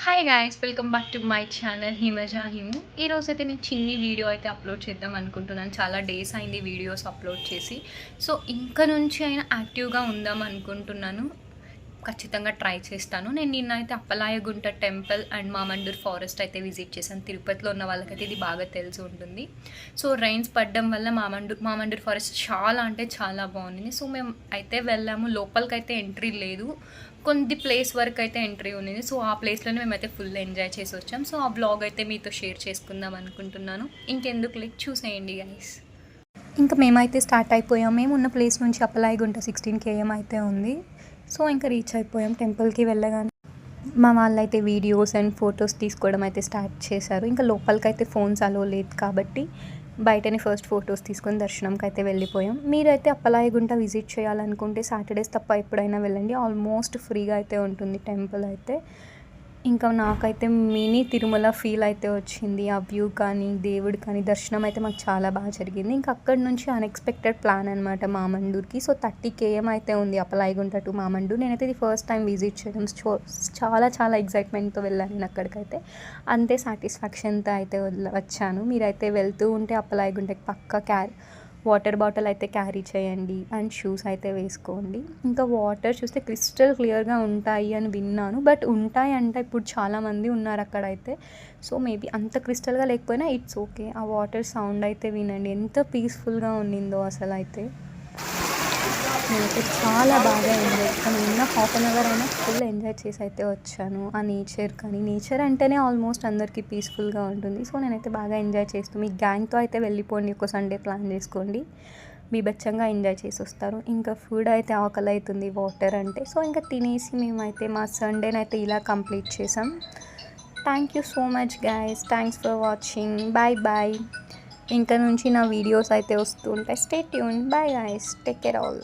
Hi guys, welcome back to my channel Himaja Himu. ఈరోజైతే నేను చిన్ని వీడియో అయితే అప్లోడ్ చేద్దాం అనుకుంటున్నాను. చాలా డేస్ అయింది వీడియోస్ అప్లోడ్ చేసి. సో ఇంకా నుంచి అయినా యాక్టివ్గా ఉందాం అనుకుంటున్నాను. ఖచ్చితంగా ట్రై చేస్తాను. నేను నిన్నైతే Appalayagunta temple and Mamandur forest అయితే విజిట్ చేశాను. తిరుపతిలో ఉన్న వాళ్ళకైతే ఇది బాగా తెలిసి ఉంటుంది. సో రైన్స్ పడడం వల్ల మామండూర్ ఫారెస్ట్ చాలా అంటే చాలా బాగుంది. సో మేము అయితే వెళ్ళాము. లోపలికైతే ఎంట్రీ లేదు, కొన్ని ప్లేస్ వరకు అయితే ఎంట్రీ ఉంది. సో ఆ ప్లేస్లోనే మేమైతే ఫుల్ ఎంజాయ్ చేసి వచ్చాం. సో ఆ బ్లాగ్ అయితే మీతో షేర్ చేసుకుందాం అనుకుంటున్నాను. ఇంకెందుకు లేట్ చూసేయండి గైస్. ఇంకా మేమైతే స్టార్ట్ అయిపోయాం. మేము ఉన్న ప్లేస్ నుంచి అప్పలాయగుంట 16 km అయితే ఉంది. సో ఇంకా రీచ్ అయిపోయాం. టెంపుల్కి వెళ్ళగానే మా వాళ్ళైతే వీడియోస్ అండ్ ఫొటోస్ తీసుకోవడం అయితే స్టార్ట్ చేశారు. ఇంకా లోపలికైతే ఫోన్స్ అలో లేదు కాబట్టి బయటని ఫస్ట్ ఫొటోస్ తీసుకొని దర్శనంకి అయితే వెళ్ళిపోయాం. మీరైతే అప్పలాయగుంట విజిట్ చేయాలనుకుంటే సాటర్డేస్ తప్ప ఎప్పుడైనా వెళ్ళండి. ఆల్మోస్ట్ ఫ్రీగా అయితే ఉంటుంది టెంపుల్ అయితే. ఇంకా నాకైతే మినీ తిరుమల ఫీల్ అయితే వచ్చింది. ఆ వ్యూ కానీ దేవుడు కానీ దర్శనం అయితే మాకు చాలా బాగా జరిగింది. ఇంకా అక్కడి నుంచి అన్ఎక్స్పెక్టెడ్ ప్లాన్ అనమాట మామండూర్కి. సో 30 km అయితే ఉంది అప్పలాయగుంట టు మామండూర్. నేనైతే ఇది ఫస్ట్ టైం విజిట్ చేయడం, చాలా చాలా ఎగ్జైట్మెంట్తో వెళ్ళాను నేను అక్కడికైతే. అంతే సాటిస్ఫాక్షన్తో అయితే వచ్చాను. మీరైతే వెళ్తూ ఉంటే అప్పలాయగుంటకి పక్కా వాటర్ బాటిల్ అయితే క్యారీ చేయండి అండ్ షూస్ అయితే వేసుకోండి. ఇంకా వాటర్ చూస్తే క్రిస్టల్ క్లియర్గా ఉంటాయి అని విన్నాను, బట్ ఉంటాయి అంటే ఇప్పుడు చాలామంది ఉన్నారు అక్కడైతే. సో మేబీ అంత క్రిస్టల్గా లేకపోయినా ఇట్స్ ఓకే. ఆ వాటర్ సౌండ్ అయితే వినండి, ఎంత పీస్ఫుల్గా ఉండిందో అసలు అయితే. నేనైతే చాలా బాగా ఎంజాయ్ చేశాను. ఉన్న హాఫ్ అన్ అవర్ అయినా ఫుల్ ఎంజాయ్ చేసి అయితే వచ్చాను. ఆ నేచర్ కానీ, నేచర్ అంటేనే ఆల్మోస్ట్ అందరికీ పీస్ఫుల్గా ఉంటుంది. సో నేనైతే బాగా ఎంజాయ్ చేస్తూ, మీ గ్యాంగ్తో అయితే వెళ్ళిపోండి, ఒక సండే ప్లాన్ చేసుకోండి, బీభత్సంగా ఎంజాయ్ చేసి వస్తారు. ఇంకా ఫుడ్ అయితే ఆకలి అవుతుంది వాటర్ అంటే. సో ఇంకా తినేసి మేమైతే మా సండేనైతే ఇలా కంప్లీట్ చేసాం. Thank you so much guys, thanks for watching, bye bye. ఇంకా నుంచి నా వీడియోస్ అయితే వస్తూ ఉంటాయి. Stay tune, bye guys, take care all.